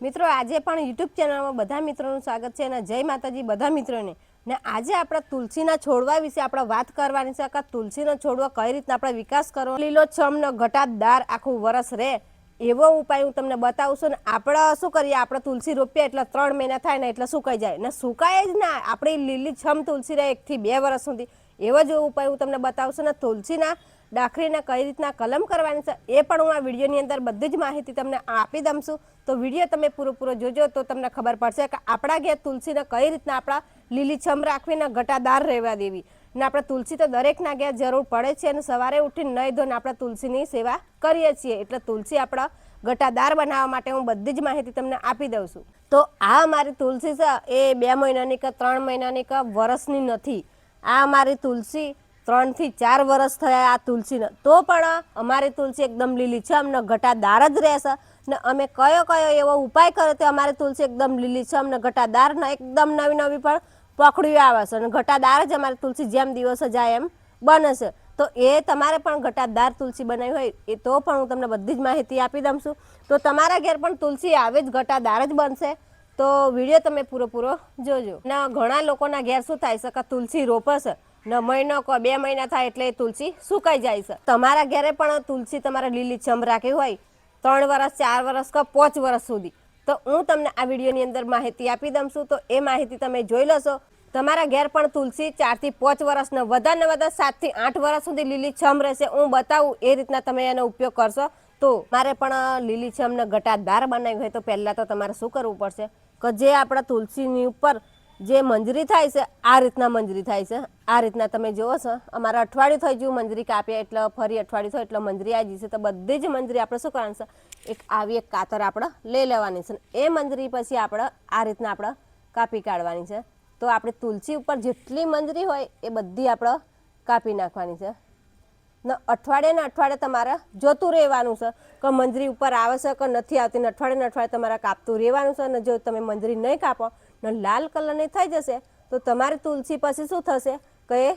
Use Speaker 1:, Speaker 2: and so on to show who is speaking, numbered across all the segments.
Speaker 1: મિત્રો આજે પણ યુટ્યુબ ચેનલમાં બધા મિત્રોનું સ્વાગત છે અને જય માતાજી બધા મિત્રોને ને આજે આપણે તુલસીના છોડવા વિશે આપણે વાત કરવાની છે કે તુલસીનો છોડવો કઈ રીતના આપણે વિકાસ કરવો લીલોછમનો ઘટાદાર આખું વરસ રહે એવો ઉપાય હું તમને બતાવું છું ને આપણે શું કરીએ આપણે તુલસી રોપીએ એટલે 3 મહિના થાય ને એટલે સુકાઈ જાય ને સુકાય જ ના આપણી લીલીછમ તુલસી રહે 1 થી 2 વર્ષ સુધી એવો જ ઉપાય હું તમને બતાવું છું ને તુલસીના ડાખરીને કઈ રીતના કલમ કરવાની છે એ પણ હું આ વિડીયોની અંદર બધી જ માહિતી તમને આપી દઉં છું તો વિડીયો તમે પૂરો જોજો તો તમને ખબર પડશે કે આપણા ઘેર તુલસીને કઈ રીતના આપણા લીલીછમ રાખવીને ઘટાદાર રહેવા દેવી ને આપણે તુલસી તો દરેકના ઘેર જરૂર પડે છે અને સવારે ઉઠીને નહીં ધોઈને આપણે તુલસીની સેવા કરીએ છીએ એટલે તુલસી આપણા ઘટાદાર બનાવવા માટે હું બધી જ માહિતી તમને આપી દઉં છું તો આ અમારી તુલસી છે એ 2 મહિનાની કે 3 મહિનાની કે વર્ષની નથી આ અમારી તુલસી 3 થી 4 વર્ષ થયા આ તુલસીને તો પણ અમારી તુલસી એકદમ લીલીછમ ને ઘટાદાર જ રહેશે ને અમે કયો એવો ઉપાય કર્યો તો અમારી તુલસી એકદમ લીલીછમ ને ઘટાદાર ને એકદમ નવી પણ પકડી આવે છે અને ઘટાદાર જ અમારી તુલસી જેમ દિવસ જાય એમ બને છે તો એ તમારે પણ ઘટાદાર તુલસી બનાવી હોય એ તો પણ હું તમને બધી જ માહિતી આપી દઉં છું તો તમારા ઘેર પણ તુલસી આવે જ ઘટાદાર જ બનશે તો વિડીયો તમે પૂરો જોજો ને ઘણા લોકોના ઘેર શું થાય છે કે તુલસી રોપે છે ને મહિનો કે 2 મહિના થાય એટલે તુલસી સુકાઈ જાય છે તમારા ઘરે પણ તુલસી તમારે લીલીછમ રાખી હોય 3 વર્ષ 4 વર્ષ કે 5 વર્ષ સુધી તો હું તમને આ વિડીયોની અંદર માહિતી આપી દઉં છું તો એ માહિતી તમે જોઈ લેશો તમારા ઘેર પણ તુલસી 4 થી 5 વર્ષને વધારે 7 થી 8 વર્ષ સુધી લીલીછમ રહેશે હું બતાવું એ રીતના તમે એનો ઉપયોગ કરશો તો મારે પણ લીલીછમને ઘટાદાર બનાવી હોય તો પહેલાં તો તમારે શું કરવું પડશે કે જે આપણા તુલસીની ઉપર જે મંજરી થાય છે આ રીતના મંજરી થાય છે આ રીતના તમે જુઓ છો અમારા અઠવાડિયું થઈ ગયું મંજરી કાપ્યા એટલે ફરી અઠવાડિયું થાય એટલે મંજરી આવી જશે તો બધી જ મંજરી આપણે શું કરવાનું છે એક કાતર આપણે લઈ લેવાની છે એ મંજરી પછી આપણે આ રીતના આપણે કાપી કાઢવાની છે તો આપણે તુલસી ઉપર જેટલી મંજરી હોય એ બધી આપણે કાપી નાખવાની છે ને અઠવાડિયે તમારે જોતું રહેવાનું છે કે મંજરી ઉપર આવે છે કે નથી આવતી ને અઠવાડિયે તમારે કાપતું રહેવાનું છે અને જો તમે મંજરી નહીં કાપો ને લાલ કલરની થઈ જશે તો તમારી તુલસી પછી શું થશે કે એ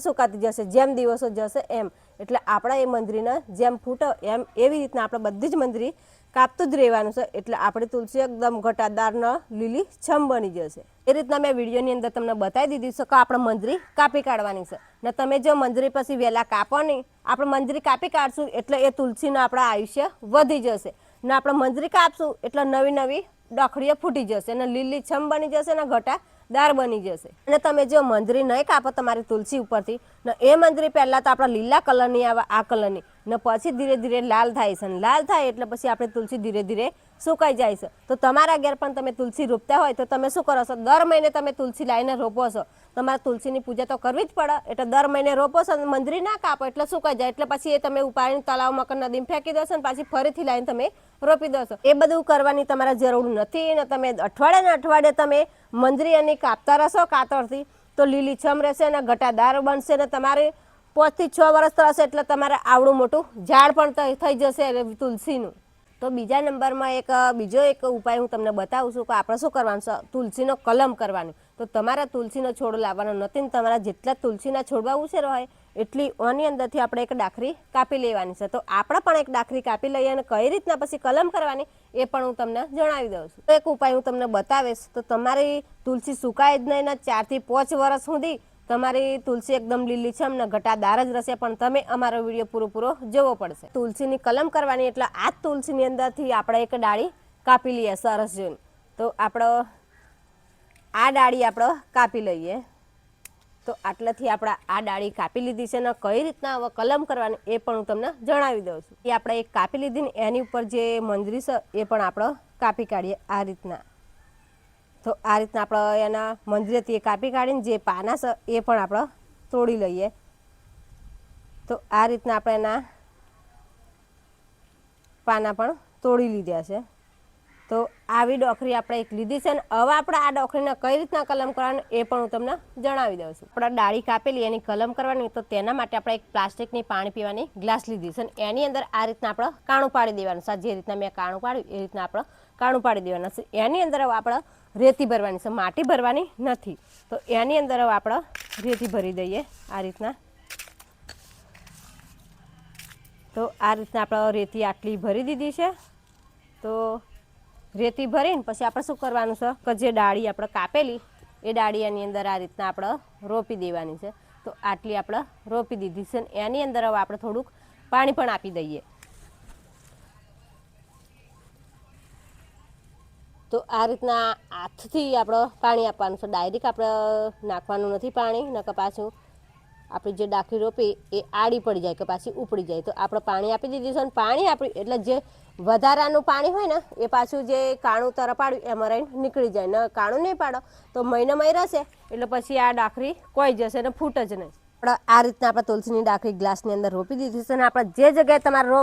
Speaker 1: સુકાતી જશે જેમ દિવસો જશે એમ એટલે આપણે એ મંજરીને જેમ ફૂટો એમ એવી રીતના આપણે બધી જ મંજરી કાપતું જ રહેવાનું છે એટલે આપણી તુલસી એકદમ ઘટાદાર ન લીલી છમ બની જશે એ રીતના મેં વિડીયોની અંદર તમને બતાવી દીધી છે કે આપણે મંજરી કાપી કાઢવાની છે ને તમે જો મંજરી પછી વહેલા કાપો નહીં આપણે મંજરી કાપી કાઢશું એટલે એ તુલસીનું આપણા આયુષ્ય વધી જશે ને આપણે મંજરી કાપશું એટલે નવી ડખડીઓ ફૂટી જશે અને લીલીછમ બની જશે ને ઘટાદાર બની જશે અને તમે જો મંજરી નહીં કાપો તમારી તુલસી ઉપરથી ને એ મંજરી પહેલાં તો આપણા લીલા કલરની આવે આ કલરની ને પછી ધીરે લાલ થાય છે અને લાલ થાય એટલે પછી આપણે તુલસી ધીરે સુકાઈ જાય છે તો તમારા ઘેર પણ તમે તુલસી રોપતા હોય તો તમે શું કરો છો દર મહિને તમે તુલસી લાવીને રોપો છો તમારે તુલસીની પૂજા તો કરવી જ પડે એટલે દર મહિને રોપો છો મંજરી ના કાપો એટલે સુકાઈ જાય એટલે પછી એ તમે ઉપાડીને તળાવમાં કે નદીમાં ફેંકી દો છો અને પાછી ફરીથી લાવીને તમે રોપી દો છો એ બધું કરવાની તમારે જરૂર નથી ને તમે અઠવાડિયે તમે મંજરી એની કાપતા રહેશો કાતરથી તો લીલીછમ રહેશે અને ઘટાદાર બનશે ને તમારે 5 થી 6 વર્ષ થશે એટલે તમારે આવડું મોટું ઝાડ પણ થઈ જશે તુલસીનું તો બીજા નંબરમાં બીજો એક ઉપાય હું તમને બતાવું છું કે આપણે શું કરવાનું છે તુલસીનો કલમ કરવાનો તો તમારે તુલસીનો છોડ લાવવાનો નથી ને તમારા જેટલા તુલસીના છોડવા ઉછેરો હોય એટલી ઓની અંદરથી આપણે એક ડાખરી કાપી લેવાની છે તો આપણે પણ એક ડાખરી કાપી લઈએ અને કઈ રીતના પછી કલમ કરવાની એ પણ હું તમને જણાવી દઉં છું એક ઉપાય હું તમને બતાવીશ તો તમારી તુલસી સુકાય જ નહીં ને 4 થી 5 વર્ષ સુધી તમારી તુલસી એકદમ લીલીછમ ને ઘટાદાર જ રહેશે પણ તમે અમારો વિડીયો પૂરો જોવો પડશે તુલસીની કલમ કરવાની એટલે આ તુલસીની અંદરથી આપણે એક ડાળી કાપી લઈએ સરસ જોઈને તો આપણે આ ડાળી આપણે કાપી લઈએ તો આટલાથી આપણે આ ડાળી કાપી લીધી છે ને કઈ રીતના હવે કલમ કરવાની એ પણ હું તમને જણાવી દઉં છું એ આપણે એક કાપી લીધી ને એની ઉપર જે મંજરી છે એ પણ આપણે કાપી કાઢીએ આ રીતના તો આ રીતના આપણે એના મંજરીથી કાપી કાઢીને જે પાના છે એ પણ આપણે તોડી લઈએ તો આ રીતના આપણે એના પાના પણ તોડી લીધા છે તો આવી ડોખરી આપણે એક લીધી છે ને હવે આપણે આ ડોખરીને કઈ રીતના કલમ કરવાનું એ પણ હું તમને જણાવી દઉં છું આપણે ડાળી કાપેલી એની કલમ કરવાની તો તેના માટે આપણે એક પ્લાસ્ટિકની પાણી પીવાની ગ્લાસ લીધી છે ને એની અંદર આ રીતના આપણે કાણું પાડી દેવાનું છે જે રીતના મેં કાણું પાડ્યું એ રીતના આપણે કાણું પાડી દેવાના છે એની અંદર હવે આપણે રેતી ભરવાની છે માટી ભરવાની નથી તો એની અંદર હવે આપણે રેતી ભરી દઈએ આ રીતના તો આ રીતના આપણે રેતી આટલી ભરી દીધી છે તો રેતી ભરીને પછી આપણે શું કરવાનું છે કે જે ડાળી આપણે કાપેલી એ ડાળી એની અંદર આ રીતના આપણે રોપી દેવાની છે. તો આટલી આપણે રોપી દીધી છે ને એની અંદર હવે આપણે થોડુંક પાણી પણ આપી દઈએ. તો આ રીતના હાથથી આપણે પાણી આપવાનું છે, ડાયરેક્ટ આપણે નાખવાનું નથી પાણી, નકર પાછું આપણી જે ડાખી રોપી એ આડી પડી જાય કે પાછી ઉપડી જાય. તો આપણે પાણી આપી દીધું છે અને પાણી આપી એટલે જે વધારાનું પાણી હોય ને એ પાછું જે કાણું તરપાડ્યું એમાં રહીને નીકળી જાય. ને કાણું નહીં પાડો તો મહિનામાં રહેશે એટલે પછી આ ડાખરી કોઈ જશે ને ફૂટ જ નહીં. આપણે આ રીતના આપણે તુલસીની ડાખરી ગ્લાસની અંદર રોપી દીધી છે અને આપણે જે જગ્યાએ તમારે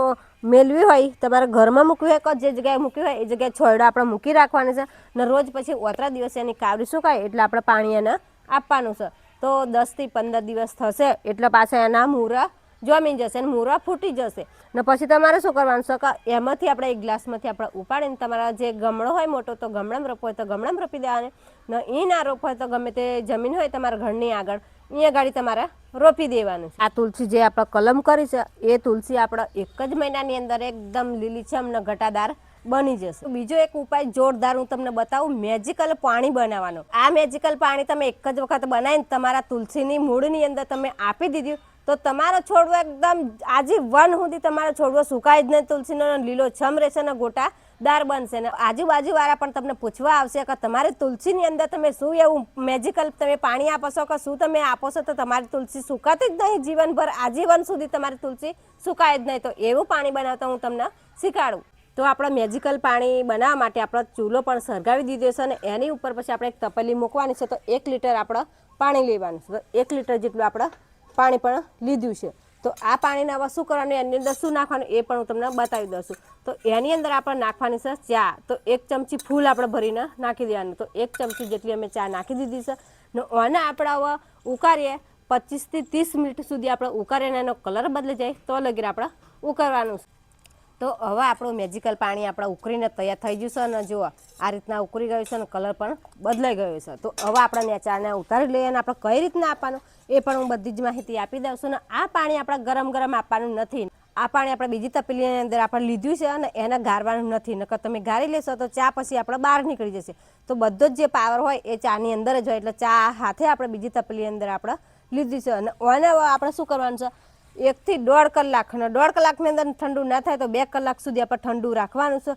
Speaker 1: મેળવી હોય, તમારા ઘરમાં મૂકવી હોય કે જે જગ્યાએ મૂકવી હોય એ જગ્યાએ છોડો આપણે મૂકી રાખવાની છે. ને રોજ પછી ઓતરા દિવસે એની કાવડી સુકાય એટલે આપણે પાણી એને આપવાનું છે. તો 10 થી 15 દિવસ થશે એટલે પાછા એના મૂરા જમી જશે અને મૂરા ફૂટી જશે. ને પછી તમારે શું કરવાનું છે કે એમાંથી આપણે એક ગ્લાસમાંથી આપણે ઉપાડીને તમારા જે ગમણો હોય મોટો તો ગમણામાં રોપો હોય તો ગમણામાં રોપી દેવાને, ને એ ના રોપો હોય તો ગમે તે જમીન હોય તમારા ઘરની આગળ અહીંયા ગાડી તમારે રોપી દેવાનું. આ તુલસી જે આપણે કલમ કરી છે એ તુલસી આપણે એક જ મહિનાની અંદર એકદમ લીલીછમ ને ઘટાદાર બની જશે. બીજો એક ઉપાય જોરદાર હું તમને બતાવું, મેજિકલ પાણી બનાવવાનો. આ મેજિકલ પાણી તમે એક જ વખત બનાવીને તમારા તુલસીની મૂળની અંદર તમે આપી દીધું તો તમારો છોડવો એકદમ આજીવન સુધી તમારો છોડવો સુકાય જ નહીં, તુલસીનો લીલો છમ રહેશે ને ગોટાદાર બનશે. ને આજુબાજુવાળા પણ તમને પૂછવા આવશે કે તમારે તુલસીની અંદર તમે શું એવું મેજિકલ તમે પાણી આપો છો કે શું તમે આપો છો તો તમારી તુલસી સુકાતી જ નહીં જીવનભર, આજીવન સુધી તમારી તુલસી સુકાય જ નહીં. તો એવું પાણી બનાવતા હું તમને શીખવાડું. તો આપણે મેજિકલ પાણી બનાવવા માટે આપણે ચૂલો પણ સળગાવી દીધો છે અને એની ઉપર પછી આપણે એક તપેલી મૂકવાની છે. તો 1 લીટર આપણે પાણી લેવાનું છે. તો 1 લીટર જેટલું આપણે પાણી પણ લીધું છે. તો આ પાણીને હવે શું કરવાનું, એની અંદર શું નાખવાનું એ પણ હું તમને બતાવી દઉં છું. તો એની અંદર આપણે નાખવાની છે ચા. તો 1 ચમચી ફૂલ આપણે ભરીને નાખી દેવાનું. તો 1 ચમચી જેટલી અમે ચા નાખી દીધી છે ને આને આપણે હવે ઉકાળીએ 25 થી 30 મિનિટ સુધી આપણે ઉકાળીને એનો કલર બદલી જાય તો લગીને આપણે ઉકાળવાનું છે. તો હવે આપણું મેજિકલ પાણી આપણે ઉકળીને તૈયાર થઈ ગયું છે અને જુઓ આ રીતના ઉકળી ગયું છે અને કલર પણ બદલાઈ ગયો છે. તો હવે આપણે ચાને ઉતારી લઈએ અને આપણે કઈ રીતના આપવાનું એ પણ હું બધી જ માહિતી આપી દઉં છું. ને આ પાણી આપણે ગરમ ગરમ આપવાનું નથી, આ પાણી આપણે બીજી તપેલીની અંદર આપણે લીધું છે અને એને ગાળવાનું નથી, નકર તમે ગાળી લેશો તો ચા પછી આપણે બહાર નીકળી જશે. તો બધો જ જે પાવર હોય એ ચાની અંદર જ હોય. એટલે ચા હાથે આપણે બીજી તપેલીની અંદર આપણે લીધી છે અને આને આપણે શું કરવાનું છે 1 થી 1.5 કલાક, અને 1.5 કલાકની અંદર ઠંડુ ના થાય તો 2 કલાક સુધી આપણે ઠંડુ રાખવાનું છે.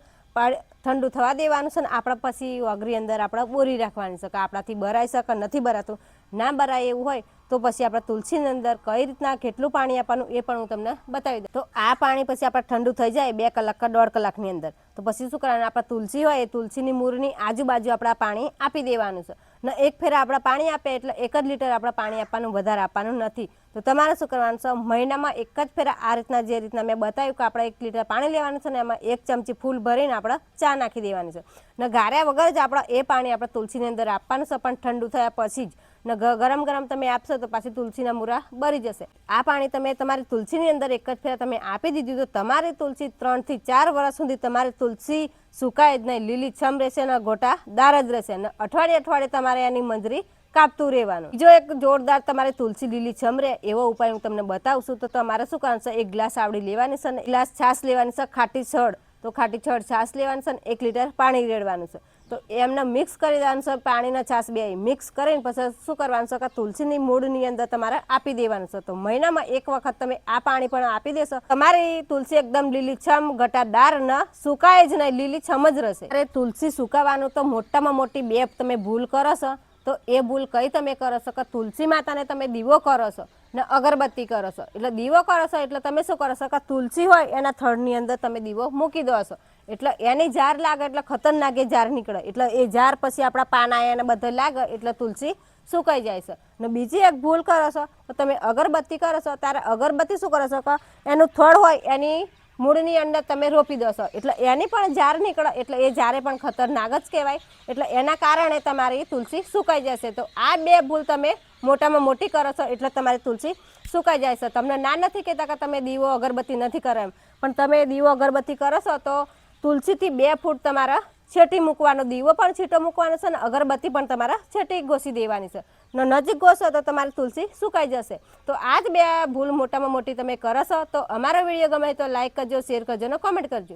Speaker 1: ઠંડુ થવા દેવાનું છે ને આપણે પછી અગરી અંદર આપણે બોરી રાખવાની છે કે આપણાથી ભરાઈ શકે નથી ભરાતું. ના ભરાય એવું હોય તો પછી આપણે તુલસીની અંદર કઈ રીતના કેટલું પાણી આપવાનું એ પણ હું તમને બતાવી દઉં. તો આ પાણી પછી આપણે ઠંડુ થઈ જાય 2 કલાક કે 1.5 કલાકની અંદર તો પછી શું કરવાનું, આપણે તુલસી હોય એ તુલસીની મૂળની આજુબાજુ આપણે પાણી આપી દેવાનું છે. ને એક ફેરા આપણે પાણી આપે એટલે 1 જ લીટર આપણે પાણી આપવાનું, વધારે આપવાનું નથી. તો તમારે શું કરવાનું છે, મહિનામાં 1 જ ફેરા આ રીતના જે રીતના મેં બતાવ્યું કે આપણે 1 લીટર પાણી લેવાનું છે ને એમાં 1 ચમચી ફૂલ ભરીને આપણે ચા નાખી દેવાની છે. ને ગાળ્યા વગર જ આપણે એ પાણી આપણે તુલસીની અંદર આપવાનું છે, પણ ઠંડુ થયા પછી જ. ને ગરમ ગરમ તમે આપશો તો પાછી તુલસીના મૂળા બળી જશે. આ પાણી તમે તમારી તુલસીની અંદર 1 જ ફેરા તમે આપી દીધું તો તમારી તુલસી 3 થી 4 વર્ષ સુધી તમારી તુલસી સુકાય જ નહીં, લીલી છમ રહેશે ને ગોટાદાર જ રહેશે. અને અઠવાડિયે તમારે એની મંજરી કાપતું રહેવાનું. બીજો એક જોરદાર તમારે તુલસી લીલી છમ રહે એવો ઉપાય હું તમને બતાવશું. તો તમારે શું કરવાનું છે, 1 ગ્લાસ આવડી લેવાની છે અને 1 ગ્લાસ છાશ લેવાની છે, ખાટી છળ. તો ખાટી છળ છાશ લેવાની છે અને 1 લીટર પાણી રેડવાનું છે. તો એમને મિક્સ કરી દેવાનું છે, પાણીના છાશ બે મિક્સ કરીને પછી શું કરવાનું છે કે તુલસીની મૂળની અંદર તમારે આપી દેવાનું છે. તો મહિનામાં 1 વખત તમે આ પાણી પણ આપી દેશો, તમારી તુલસી એકદમ લીલીછમ ઘટાદાર ન સુકાય જ નહીં, લીલીછમ જ રહેશે. અરે તુલસી સુકાવાનું તો મોટામાં મોટી 2 તમે ભૂલ કરો છો. તો એ ભૂલ કઈ તમે કરો છો કે તુલસી માતાને તમે દીવો કરો છો ને અગરબત્તી કરો છો. એટલે દીવો કરો છો એટલે તમે શું કરો છો કે તુલસી હોય એના થડની અંદર તમે દીવો મૂકી દો છો એટલે એની ઝાર લાગે એટલે ખતરનાક એ ઝાર નીકળે. એટલે એ ઝાર પછી આપણા પાના એને બધા લાગે એટલે તુલસી સુકાઈ જાય છે. ને બીજી એક ભૂલ કરો છો તો તમે અગરબત્તી કરો છો ત્યારે અગરબત્તી શું કરો છો કે એનું થડ હોય એની મૂળની અંદર તમે રોપી દો છો એટલે એની પણ ઝાર નીકળે એટલે એ ઝારે પણ ખતરનાક જ કહેવાય. એટલે એના કારણે તમારી તુલસી સુકાઈ જશે. તો આ 2 ભૂલ તમે મોટામાં મોટી કરો છો એટલે તમારી તુલસી સુકાઈ જાય છે. તમને ના નથી કહેતા કે તમે દીવો અગરબત્તી નથી કરો એમ, પણ તમે દીવો અગરબત્તી કરો છો તો તુલસીથી 2 ફૂટ તમારા છેટી મૂકવાનો, દીવો પણ છેટો મૂકવાનો છે અને અગરબત્તી પણ તમારા છેટી ઘોસી દેવાની છે. નજીક ઘોસો તો તમારી તુલસી સુકાઈ જશે. તો આ જ 2 ભૂલ મોટામાં મોટી તમે કરો છો. તો અમારો વિડીયો ગમે તો લાઈક કરજો, શેર કરજો અને કોમેન્ટ કરજો.